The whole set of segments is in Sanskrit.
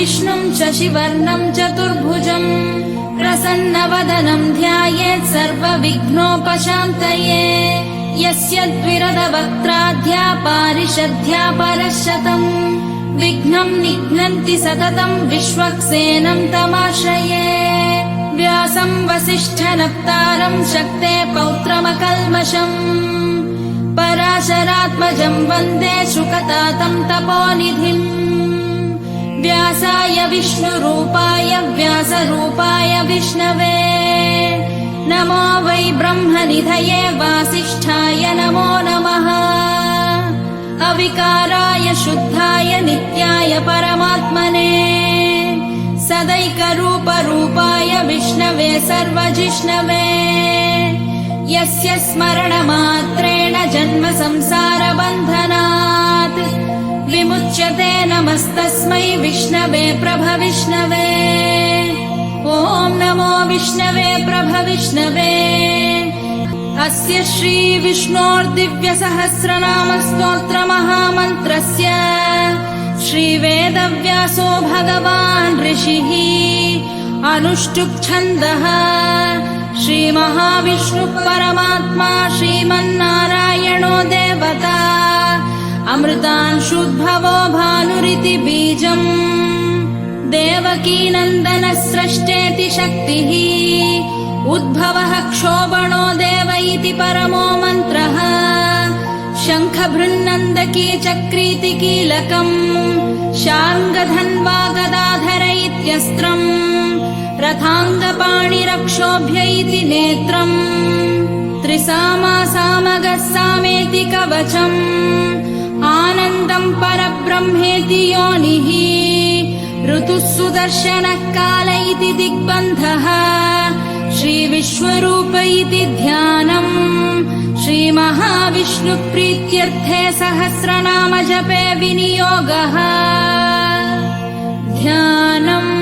विष्णुं शशिवर्णं चतुर्भुजं प्रसन्नवदनं ध्यायेत् सर्वविघ्नोपशान्तये यस्य द्विरदवक्त्राद्या पारिषद्या परशतं विघ्नं निघ्नन्ति सततं विश्वक्सेनं तमाश्रये व्यासं वसिष्ठनप्तारं शक्ते पौत्रमकल्मषम् पराशरात्मजं वन्दे शुकतातं तपोनिधिम् व्यासाय विष्णुरूपाय व्यासरूपाय विष्णवे नमो वै ब्रह्मनिधये वासिष्ठाय नमो नमः अविकाराय शुद्धाय नित्याय परमात्मने सदैकरूपरूपाय विष्णवे सर्वजिष्णवे यस्य स्मरणमात्रेण जन्म संसारबन्धनात् विमुच्यते नमस्तस्मै विष्णवे प्रभविष्णवे ॐ नमो विष्णवे प्रभविष्णवे अस्य श्री विष्णोर्दिव्यसहस्रनामस्तोत्रमहामन्त्रस्य श्रीवेदव्यासो भगवान् ऋषिः अनुष्टुप्-छन्दः श्रीमहाविष्णुः परमात्मा श्रीमन्नारायणो देवता अमृतांशुद्भवो भानुरिति बीजम् देवकीनन्दनः स्रष्टेति शक्तिः उद्भवः क्षोभणो देव इति परमो मन्त्रः शङ्खभृन्नन्दकी चक्रीति कीलकम् शार्ङ्गधन्वा गदाधर इत्यस्त्रम् रथाङ्गपाणिरक्षोभ्य इति नेत्रम् त्रिसामा सामगः सामेति कवचम् आनन्दम् परब्रह्मेति योनिः ऋतुः सुदर्शनः काल इति दिग्बन्धः श्रीविश्वरूप इति ध्यानम् श्रीमहाविष्णुप्रीत्यर्थे सहस्रनाम जपे विनियोगः ध्यानम्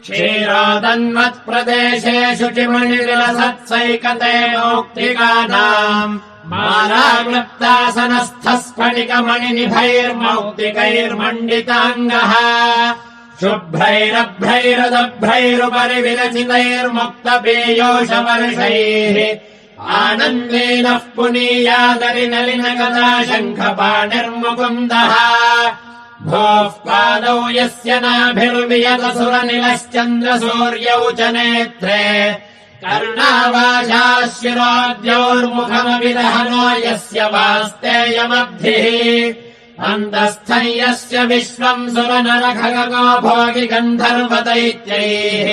क्षीरोदन्वत्प्रदेशे शुचिमणिविलसत्सैकते मौक्तिकानाम् मालाक्लुप्तासनस्थस्फटिकमणिनिभैर्मौक्तिकैर्मण्डिताङ्गः शुभ्रैरभ्रैरदभ्रैरुपरि विरचितैर्मुक्तपीयूषवर्षैः आनन्देनः पुनीयादरिनलिनगदा शङ्खपाणिर्मुकुन्दः भोः पादौ यस्य नाभिर्वियतसुरनिलश्चन्द्रसूर्यौ च नेत्रे कर्णावाशाः शिरोद्यौर्मुखमविदहनो यस्य वास्तेयमब्धिः अन्तस्थं यस्य विश्वम् सुरनरखगो भोगि गन्धर्वदैत्यैः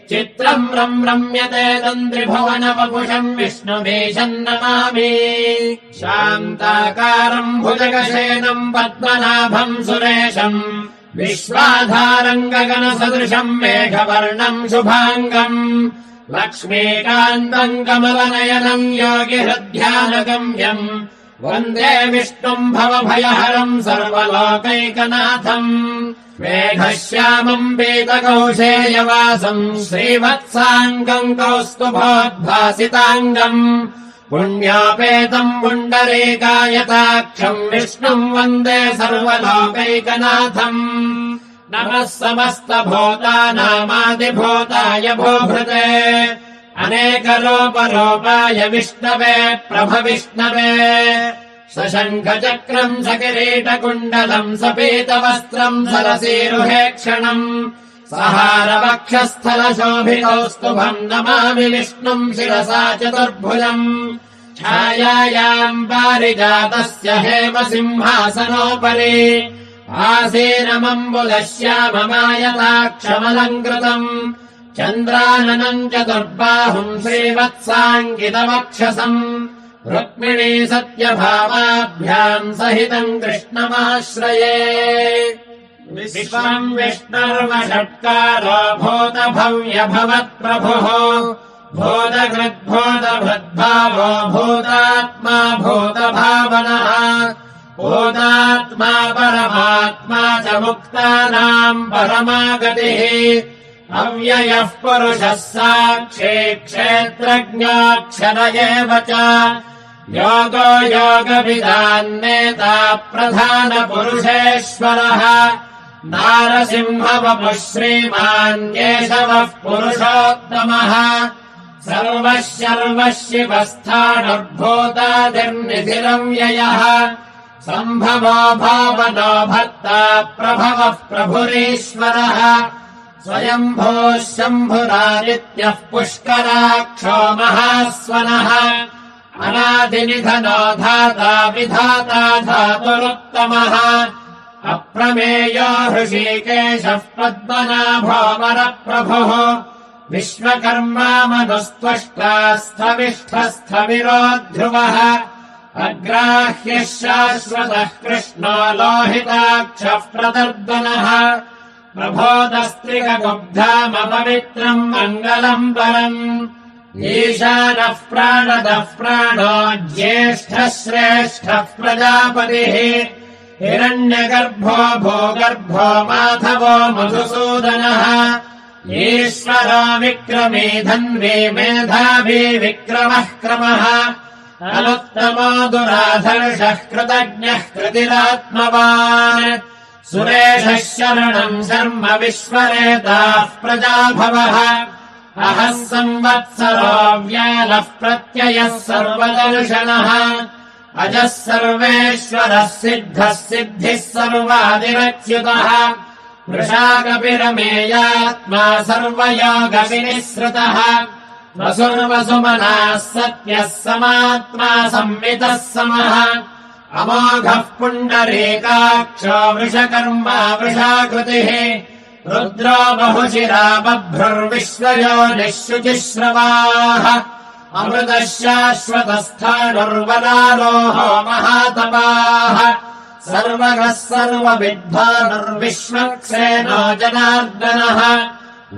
चित्रम् रम्यते तन्त्रिभुवनवपुषम् विष्णुमीशम् नमामि शान्ताकारम् भुजगशेनम् पद्मनाभम् सुरेशम् विश्वाधारम् गगनसदृशम् मेघवर्णम् शुभाङ्गम् लक्ष्मीकान्तम् कमलनयनम् योगिहृद्ध्यानगम्यम् वन्दे विष्णुम् भवभयहरम् सर्वलोकैकनाथम् मेघश्यामम् पीतकौशेयवासम् श्रीवत्साङ्गम् कौस्तुभोद्भासिताङ्गम् पुण्योपेतम् पुण्डरीकायताक्षम् विष्णुम् वन्दे सर्वलोकैकनाथम् नमः समस्तभूतानामादिभूताय भूभृते अनेकरूपरूपाय विष्णवे प्रभविष्णवे सशङ्खचक्रम् सकिरीटकुण्डलम् सपीतवस्त्रम् सरसीरुहेक्षणम् सहारवक्षस्थलशोभिकौस्तुभम् नमामि विष्णुम् शिरसा चतुर्भुजम् छायायाम् पारिजातस्य हेमसिंहासनोपरि आसीनमम्बुदश्याममायताक्षमलङ्कृतम् चन्द्राननम् चतुर्बाहुम् श्रीवत्साङ्कितवक्षसम् रुक्मिणी सत्यभामाभ्याम् सहितम् कृष्णमाश्रये विश्वम् विष्णुर्वषट्कारो भूतभव्यभवत्प्रभुः भूतकृद्भूतभृद्भावो भूतात्मा भूतभावनः भूतात्मा परमात्मा च मुक्तानाम् परमा गतिः अव्ययः पुरुषः साक्षी क्षेत्रज्ञोऽक्षर एव च योगो योगविदान्नेता प्रधानपुरुषेश्वरः नारसिंहवपुः श्रीमान् केशवः पुरुषोत्तमः सर्वः शर्वः शिवस्थाणुर्भूतादिर्निधिरव्ययः सम्भवो भावनो भर्ता प्रभवः प्रभुरीश्वरः स्वयम्भूः शम्भुरादित्यः पुष्कराक्षो महास्वनः अनादिनिधनो धाता विधाता धातुरुत्तमः अप्रमेयो हृषीकेशः पद्मनाभो वरप्रभुः विश्वकर्मा मनुस्त्वष्टा स्थविष्ठस्थविरो ध्रुवः अग्राह्यः शाश्वतः कृष्णो लोहिताक्षः प्रदर्दनः प्रभोदस्त्रिकगुब्धामपवित्रम् मङ्गलम् परम् ईशानः प्राणदः प्राणो ज्येष्ठः श्रेष्ठः प्रजापतिः हिरण्यगर्भो भूगर्भो माधवो मधुसूदनः ईश्वरो विक्रमी धन्वी मेधावी विक्रमः क्रमः अनुत्तमो दुराधर्षः कृतज्ञः कृतिरात्मवान् सुरेशः शरणम् शर्म विश्वरेताः प्रजाभवः अहः संवत्सरो व्यालः प्रत्ययः सर्वदर्शनः अजः सर्वेश्वरः सिद्धः सिद्धिः सर्वादिरच्युतः वृषाकपिरमेयात्मा सर्वयोगविनिःसृतः वसुर्वसुमनाः सत्यः समात्मा संवितः समः अमोघः पुण्डरीकाक्षो वृषकर्मा वृषाकृतिः रुद्रो बहुशिरा बभ्रुर्विश्वयोनिः शुचिश्रवाः अमृतः शाश्वतस्थाणुर्वरारोहो महातपाः सर्वगः सर्वविद्वानुर्विश्वक्सेनो जनार्दनः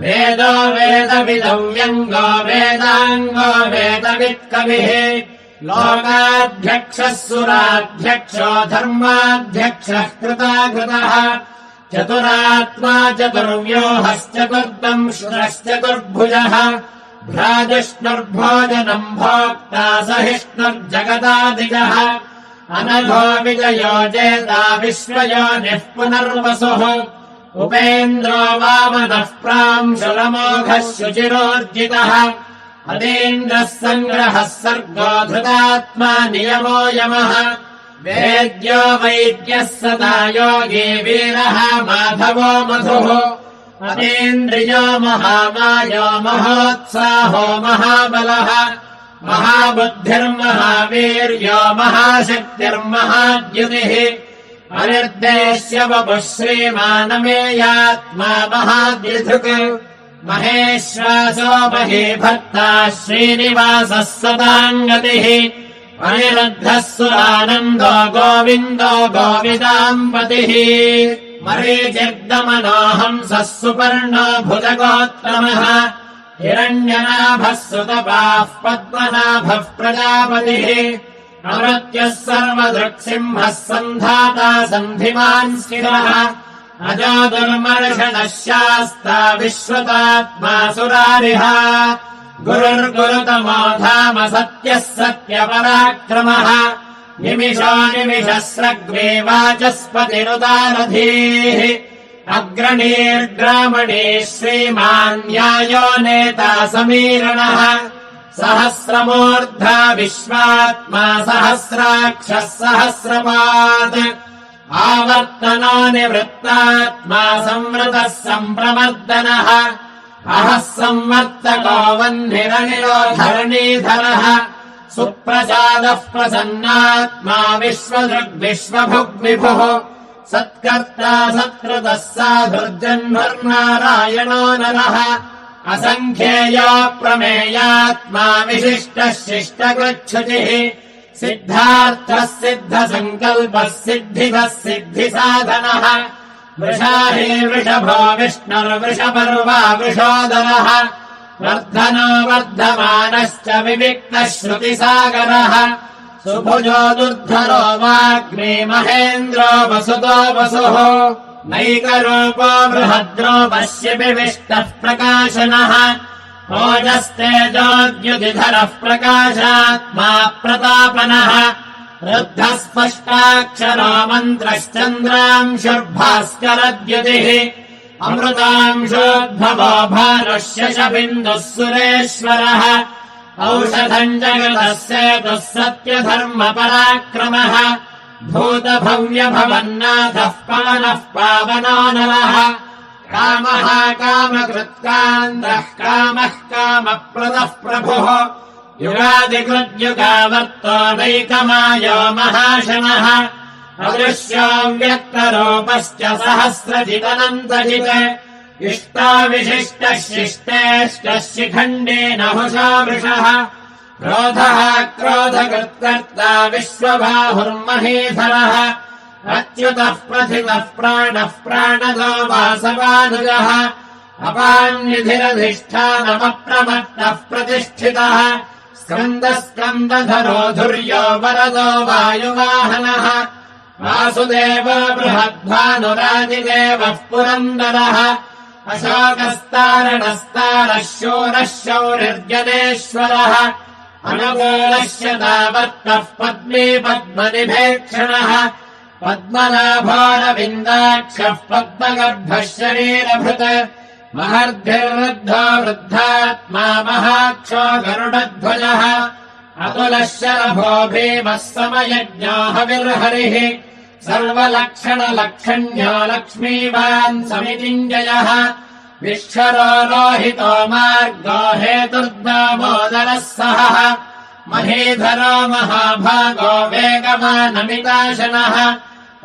वेदो वेदविदव्यङ्गो वेदाङ्गो वेदवित्कविः लोकाध्यक्षः सुराध्यक्षो धर्माध्यक्षः कृताकृतः चतुरात्मा चतुर्व्यूहश्चतुर्दंश्रश्चतुर्भुजः भ्राजिष्णुर्भोजनम् भोक्ता सहिष्णुर्जगदादिजः अनघो विजयो जेता विश्वयोनिः पुनर्वसुः उपेन्द्रो वामनः प्रांशुलमोघः शुचिरोर्जितः अतीन्द्रः सङ्ग्रहः सर्गो धृतात्मा नियमो यमः वेद्यो वैद्यः सदा योगी वीरः माधवो मधुः अतीन्द्रियो महामायो महोत्साहो महाबलः महाबुद्धिर्महावीर्यो महाशक्तिर्महाद्युतिः अनिर्देश्य वपुः श्रीमानमेयात्मा महाद्युधृक् महेश्वासो महीभर्ता श्रीनिवासः सदाङ्गतिः अनिरुद्धः सुरानन्दो गोविन्दो गोविदाम्पतिः मरीचिर्दमनोऽहंसः सुपर्णो भुजगोत्तमः हिरण्यनाभः सुतपाः पद्मनाभः प्रजापतिः अमृत्यः सर्वदृक्सिंहः सन्धाता सन्धिमान् स्थिरः अजो दुर्मर्षणः शास्ता विश्वतात्मा सुरारिः गुरुर्गुरुतमो धाम सत्यः सत्यपराक्रमः निमिषो निमिषस्रग्वे वाचस्पतिरुदारधीः अग्रणीर्ग्रामणी श्रीमान् न्यायो नेता समीरणः सहस्रमूर्धा विश्वात्मा सहस्राक्षः सहस्रपात् आवर्तनो निवृत्तात्मा संवृतः सम्प्रमर्दनः अहः संवर्तको वह्निरनिलो धरणीधरः सुप्रसादः प्रसन्नात्मा विश्वदृग्विश्वभुग्विभुः सत्कर्ता सत्कृतः साधुर्जन्मर्नारायणो नरः असङ्ख्येयो प्रमेयात्मा विशिष्टः शिष्टकृच्छुचिः सिद्धार्थः सिद्धसङ्कल्पः सिद्धिदः सिद्धिसाधनः वृषाही वृषभो विष्णुर्वृषपर्वा वृषोदरः वर्धनो वर्धमानश्च विविक्तः श्रुतिसागरः सुभुजो दुर्धरो वाग्मी महेन्द्रो वसुतो वसुः नैकरूपो बृहद्रो पश्यपिविष्टः प्रकाशनः ओजस्तेजोद्युतिधरः प्रकाशात्मा प्रतापनः रुद्धः स्पष्टाक्षरो मन्त्रश्चन्द्रांशुर्भास्करद्युतिः अमृतांशोद्भवो भानुष्यशबिन्दुः सुरेश्वरः औषधम् जगतस्येतुः सत्यधर्मपराक्रमः भूतभव्यभवन्नाथः पवनः पावनो नरः कामः कामकृत्कान्द्रः कामः कामप्रदः प्रभुः युगादिकृद्युगावर्तो नैकमायो महाशनः अदृश्यो व्यक्तरूपश्च सहस्रजिदनन्तजित् इष्टाविशिष्टः शिष्टेष्टः शिखण्डेन हुषा वृषः क्रोधः क्रोधकृत्कर्ता विश्वबाहुर्महीधरः अच्युतः प्रथितः प्राणः प्राणदो वासवानुजः अपान्निधिरधिष्ठानमप्रमत्तः प्रतिष्ठितः स्कन्दस्कन्दधरो धुर्यो वरदो वायुवाहनः वासुदेवो बृहद्भानुराजिदेवः पुरन्दरः अशोकस्तारणस्तारः शूरः शौरिर्जनेश्वरः अनुकूलस्य तावत्तः पद्मी पद्मनिभेक्षणः पद्मनाभोरविन्दाक्षः पद्मगर्भः शरीरभृत् महर्धिर्वृद्धो वृद्धात्मा महाक्षो गरुडध्वजः अतुलः शरभो भीमः समयज्ञो हविर्हरिः सर्वलक्षणलक्षण्यो लक्ष्मीवान् समितिञ्जयः विश्वरो लोहितो मार्गो हेतुर्दामोदरः सहः महीधरो महाभागो वेगवानमिताशनः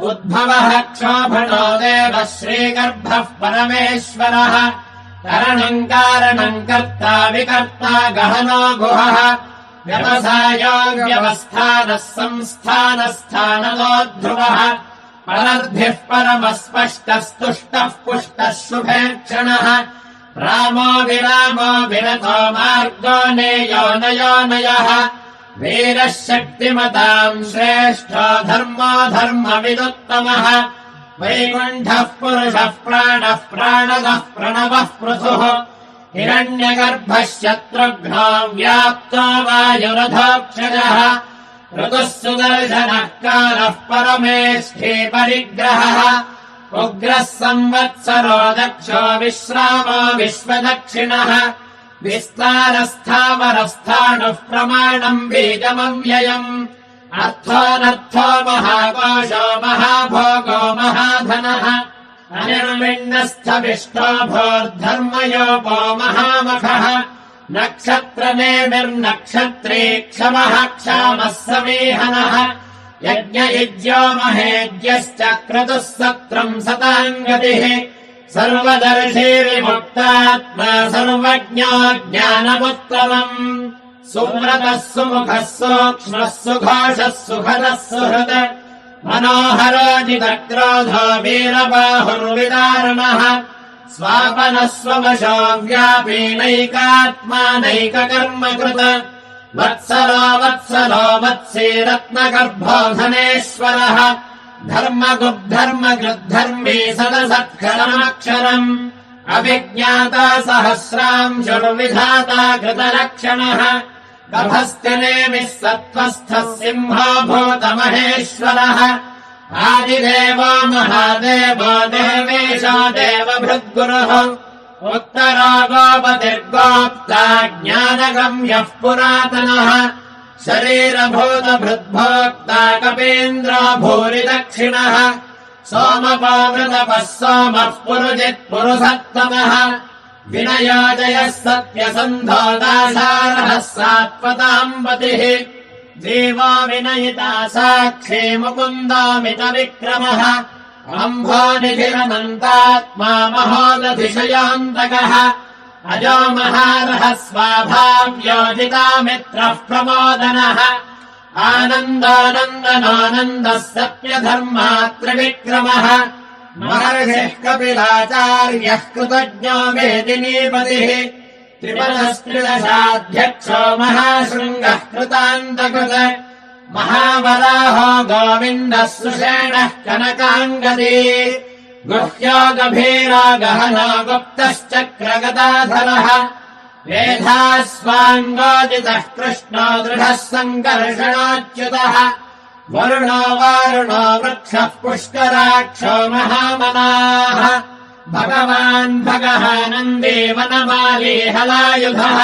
उद्भवः क्षोभणो देवः श्रीगर्भः परमेश्वरः करणम् कारणम् कर्ता विकर्ता गहनो गुहः व्यवसायो व्यवस्थानः संस्थानस्थानदोद्ध्रुवः परर्धिः परमस्पष्टस्तुष्टः पुष्टः शुभेक्षणः रामो विरामो विरतो मार्गो नेयो नयोनयः वीरः शक्तिमताम् श्रेष्ठो धर्मो धर्मविदुत्तमः वैकुण्ठः पुरुषः प्राणः प्राणदः प्रणवः पृथुः हिरण्यगर्भः शत्रुघ्नो व्याप्तो वायुरथोक्षजः ऋतुः सुदर्शनः कालः परमेष्ठी परिग्रहः उग्रः संवत्सरो दक्षो विश्रामो विश्वदक्षिणः विस्तारस्थावरस्थाणुः प्रमाणम् बीजमव्ययम् अर्थोऽनर्थो महाकोशो महाभोगो महाधनः अनिर्विण्णस्थविष्टो भोर्धर्मयोपो महामखः नक्षत्रनेमिर्नक्षत्री क्षमः क्षामः समीहनः यज्ञयुज्यो महेज्यश्च क्रतुः सत्रम् सताम् गतिः सर्वदर्शी विमुक्तात्मा सर्वज्ञो ज्ञानमुत्तमम् सुव्रतः सुमुखः सूक्ष्मः सुघोषः सुखदः सुहृत् मनोहरोजितक्रोधो वीरबाहुर्विदारणः स्वापनः स्ववशो व्यापी नैकात्मा नैककर्मकृत् वत्सलो वत्सलो वत्सी रत्नगर्भो धनेश्वरः धर्मगुब्धर्मकृद्धर्मी सदसत्करमक्षरम् अभिज्ञाता सहस्रांशुर्विधाता कृतलक्षणः गभस्तिनेमिः सत्त्वस्थः सिंहो भूतमहेश्वरः आदिदेवो महादेवो देवेशो देवभृद्गुरुः उत्तरो गोपतिर्गोप्ता ज्ञानगम्यः पुरातनः शरीरभूतभृद्भोक्ता कपीन्द्रो भूरिदक्षिणः सोमपावृतपः सोमः पुरुजित्पुरुषत्तमः विनयोजयः सत्यसन्धो दाशारः सात्वताम्बतिः जीवो विनयिता साक्षी मुकुन्दोमितविक्रमः अम्भोनिधिरनन्तात्मा महोदधिशयान्तकः अजो महारः स्वाभाव्योजितामित्रः प्रमोदनः आनन्दानन्दनानन्दः सत्यधर्मात्रिविक्रमः महर्षिः कपिलाचार्यः कृतज्ञो मेदिनीपतिः त्रिपदस्त्रिदशाध्यक्षो महाशृङ्गः कृतान्तकृत् महावराहो गोविन्दः सुषेणः कनकाङ्गदी गुह्यो गभीरो गहनो गुप्तश्चक्रगदाधरः वेधास्वाङ्गोदितः कृष्णो दृढः सङ्कर्षणोच्युतः वरुणो वारुणो वृक्षः पुष्कराक्षो महामनाः भगवान् भगः नन्दी वनमाली हलायुधः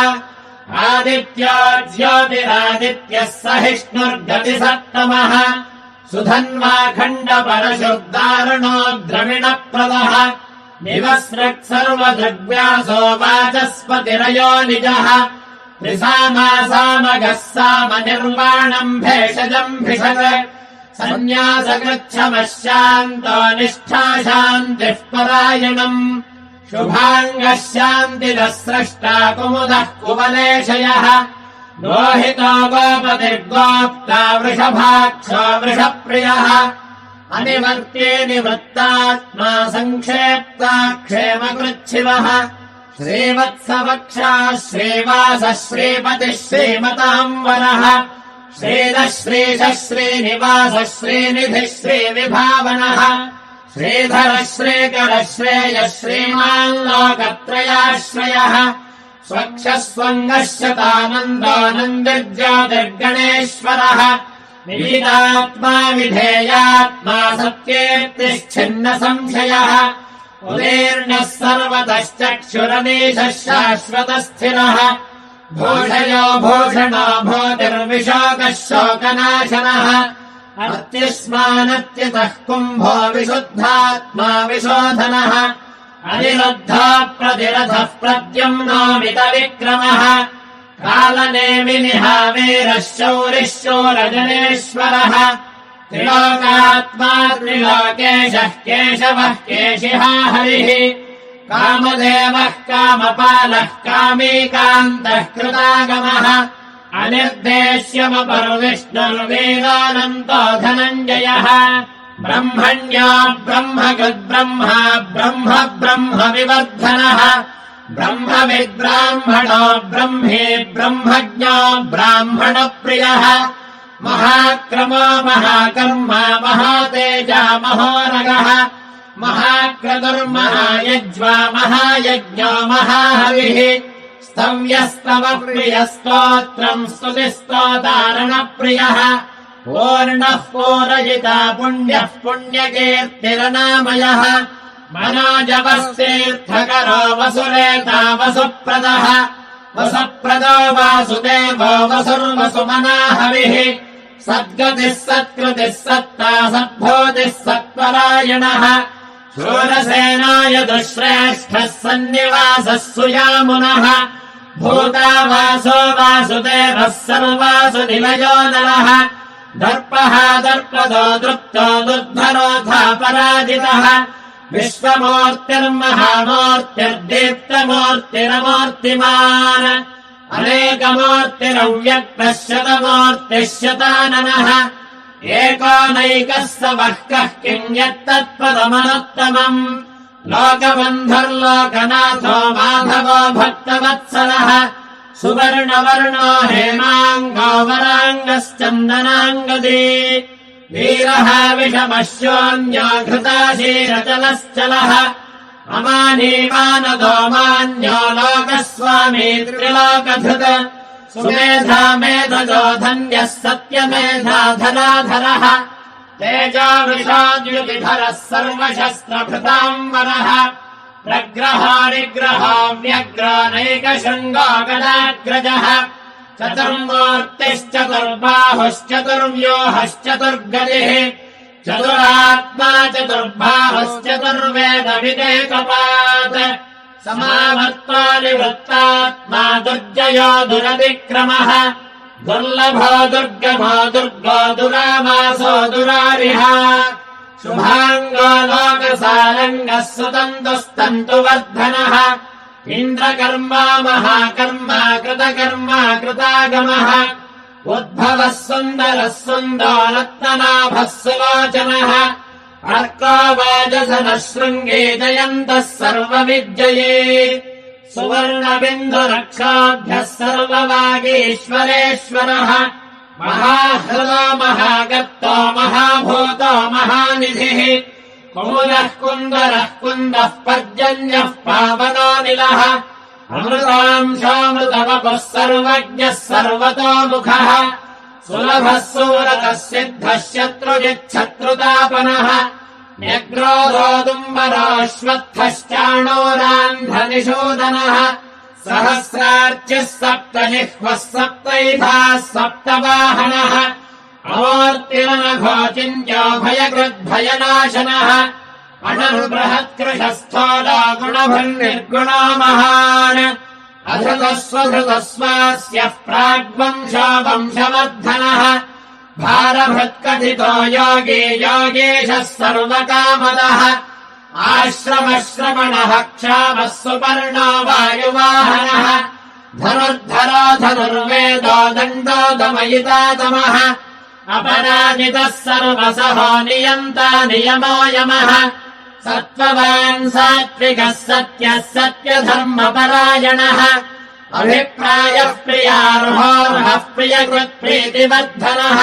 आदित्यो ज्योतिरादित्यः सहिष्णुर्गतिसत्तमः सुधन्वा खण्डपरशुर्दारुणो द्रविणप्रदः निवस्रक् सर्वदृग्व्यासो वाचस्पतिरयो निजः त्रिसामासामगः सामनिर्वाणम् भेषजम् भिषज सन्न्यासकृच्छमः शान्तो निष्ठा शान्तिः परायणम् शुभाङ्गः शान्तिरः स्रष्टा कुमुदः कुवलेशयः लोहितो गोपतिर्गोप्ता वृषभाक्षो वृषप्रियः अनिवर्त्ये निवृत्तात्मा संक्षेप्ता क्षेमकृच्छिवः श्रीवत्सवक्षः श्रीवासः श्रीपतिः श्रीमताम्बरः श्रीधः श्रीशः श्रीनिवासः श्रीनिधिः श्रीविभावनः श्रीधरः श्रीकरः श्रेयः श्रीमान् लोकत्रयाश्रयः स्वक्षः स्वङ्गः शतानन्दो नन्दिर्ज्योतिर्गणेश्वरः विदितात्मा विधेयात्मा सत्येत्तिश्छिन्न संशयः उदीर्णः सर्वतश्चक्षुरनीशः शाश्वतस्थिरः भूषयो भूषणो भूतिर्विशोकः शोकनाशनः अर्तिस्मानत्युतः कुम्भो विशुद्धात्मा विशोधनः अनिरुद्धः प्रतिरथः प्रद्युम्नो मितविक्रमः कालनेमिनिहावीरः शौरिः शूरजनेश्वरः त्रिलोकात्मा त्रिलोकेशः केशवः केशिहा हरिः कामदेवः कामपालः कामीकान्तः कृतागमः अनिर्देश्यमपरविष्णुर्वेदानन्तो धनञ्जयः ब्रह्मण्यो ब्रह्मकृद्ब्रह्मा ब्रह्म ब्रह्म विवर्धनः ब्रह्मविद्ब्राह्मणो ब्रह्मे ब्रह्मज्ञो ब्राह्मणप्रियः महाक्रमो महाकर्मा महातेजा महोरगः महाक्रतुर्महायज्वा महायज्ञो महाहविः स्तव्यस्तवप्रियस्तोत्रम् स्तुतिस्तोतारणप्रियः पूर्णः पूरयिता पुण्यः पुण्यकीर्तिरनामयः मनोजवस्तीर्थकरो वसुरेता वसुप्रदः वसुप्रदो वासुदेवो वसुर्वसुमनाहविः सद्गतिः सत्कृतिः सत्ता सद्भूतिः सत्परायणः शूरसेनाय दुःश्रेष्ठः सन्निवासः सुयामुनः भूता वासो वासुदेवः सर्वासु निलयो नरः दर्पः दर्पदो दृप्तो दुर्धरोधा पराजितः विश्वमूर्तिर्महामूर्तिर्दीप्तमूर्तिरमूर्तिमान् अनेकमूर्तिरव्यक्तः शतमूर्तिः शताननः एको नैकः स वः कः किम् यत्तत्पदमनुत्तमम् लोकबन्धुर्लोकनाथो माधवो भक्तवत्सलः सुवर्णवर्णो हेमाङ्गो वराङ्गश्चन्दनाङ्गदी वीरः विषमश्योऽन्यो घृताशीरचलश्चलः अमानीमानदो मान्यो लोकस्वामी त्रिलोकधृत सुमेधा मेधजो धन्यः सत्यमेधाधराधरः तेजोवृषाद्युतिधरः सर्वशस्त्रभृताम्बरः प्रग्रहो निग्रहो व्यग्रो नैकशृङ्गो गदाग्रजः चतुर्मूर्तिश्चतुर्बाहुश्चतुर्व्यूहश्चतुर्गतिः चतुरात्मा चतुर्भावश्चतुर्वेदविदेकपात् समावर्त्तो निवृत्तात्मा दुर्जयो दुरतिक्रमः दुर्लभो दुर्गमो दुर्गो दुरावासो दुरारिः शुभाङ्गो लोकसारङ्गः सुतन्तुस्तन्तुवर्धनः इन्द्रकर्मा महाकर्मा कृतकर्मा कृतागमः उद्भवः सुन्दरः सुन्दो रत्ननाभः सुलोचनः अर्को वाजसनः शृङ्गे जयन्तः सर्वविजये सुवर्णबिन्दुरक्षाभ्यः सर्ववागीश्वरेश्वरः महाहृदो महागर्तो महाभूतो महानिधिः कुमुदः कुन्दरः कुन्दः पर्जन्यः पावनोऽनिलः अमृतांशोऽमृतवपुः सर्वज्ञः सर्वतोमुखः सुलभः सुव्रतः सिद्धः शत्रुजिच्छत्रुतापनः न्यग्रोधोदुम्बरोऽश्वत्थश्चाणोरान्ध्रनिषूदनः सहस्रार्चिः सप्तजिह्वः सप्तैधाः सप्तवाहनः अमूर्तिरनघोचिन्त्यो भयकृद्भयनाशनः अणर्बृहत्कृशस्थोलो गुणभन्निर्गुणो महान् अधृतस्वधृतस्वास्यः प्राग्वंशो वंशवर्धनः भारभृत्कथितो योगी योगेशः सर्वकामदः आश्रमश्रवणः क्षामः सुपर्णो वायुवाहनः धनुर्धरो धनुर्वेदो दण्डो दमयिता दमः अपराजितः सर्वसहो नियन्ता नियमो यमः सत्त्ववान् सात्विकः सत्यः सत्यधर्मपरायणः अभिप्रायः प्रियार्होर्हः प्रियकृत्प्रीतिवर्धनः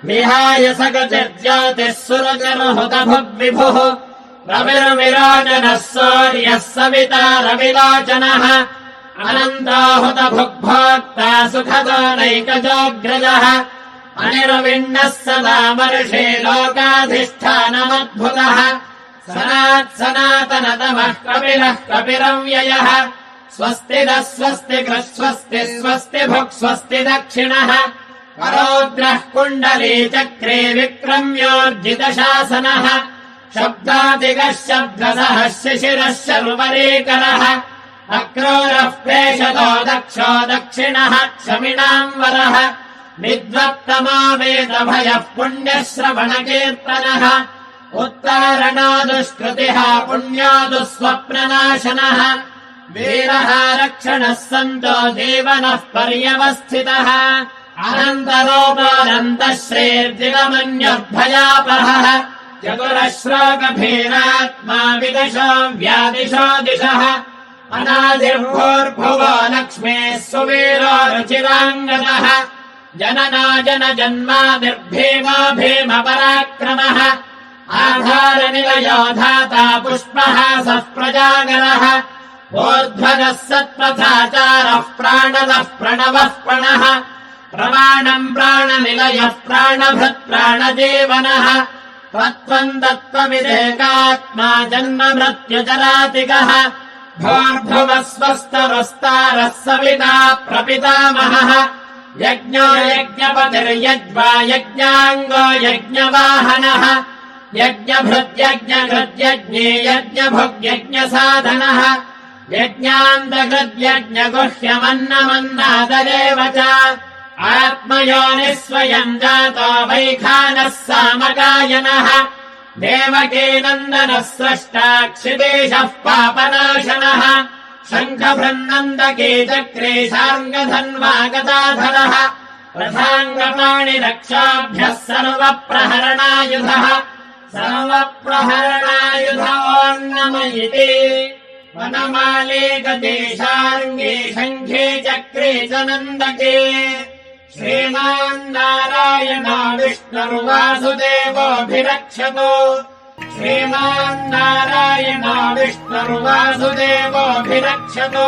विहाय सकचिर्ज्योतिः सुरजर्हुतभुग्विभुः रविर्विरोचनः सूर्यः सविता रविलोचनः अनन्ताहुतभुग्भोक्ता सुखदो नैकजोऽग्रजः अनिर्विण्णः सदा वर्षे लोकाधिष्ठानमद्भुतः सनातनतमः कपिलः कपिरव्ययः स्वस्तिदः स्वस्तिकृः स्वस्ति स्वस्ति भुक् स्वस्ति दक्षिणः परोग्रः कुण्डली चक्रे विक्रम्योर्जितशासनः शब्दादिगः शब्दसः शिशिरः शर्वरीकरः अक्रूरः प्रेषतो दक्षो दक्षिणः क्षमिणाम् वरः विद्वत्तमा वेदभयः पुण्यश्रवणकीर्तनः उत्तारणो दुष्कृतिः पुण्यो दुःस्वप्ननाशनः वीरः रक्षणः सन्तो जीवनः पर्यवस्थितः अनन्तरोपानन्तः श्रीर्जिगमन्युर्भयापहः चतुरश्लोकभीरात्मा विदशो व्यादिशो दिशः अनादिर्भूर्भुवो लक्ष्मीः सुवीरो रुचिराङ्गदः जनना जनजन्मादिर्भीमो भीमपराक्रमः आधारनिलयो धाता पुष्पहासः प्रजागरः ऊर्ध्वगः सत्पथाचारः प्राणदः प्रणवः प्रणः प्रमाणम् प्राणनिलयः प्राणभृत् प्राणजीवनः त्वत्त्वम् तत्त्वविदेकात्मा जन्म मृत्युजरातिकः भूर्भुवः स्वस्तरस्तारः सविता प्रपितामहः यज्ञो यज्ञपतिर्यज्वा यज्ञाङ्गो यज्ञवाहनः यज्ञभृत्यज्ञकृत्यज्ञे यज्ञभुग्यज्ञसाधनः यज्ञान्तकृत्यज्ञगुह्यमन्नमन्नादरेव च आत्मयोनिः स्वयम् जातो वैखानः सामगायनः देवकीनन्दनः स्रष्टा क्षितीशः पापनाशनः शङ्खभृन्नन्दके चक्रे शार्ङ्गधन्वागदाधरः रथाङ्गपाणिरक्षाभ्यः सर्वप्रहरणायुधः सर्वप्रहरणायुधोऽन्नमयिते वनमाले गते शार्ङ्गे शङ्खे चक्रे च नन्दके श्रीमान् नारायणो विष्णुर्वासुदेवोऽभिरक्षतु श्रीमान् नारायणो विष्णुर्वासुदेवोऽभिरक्षतु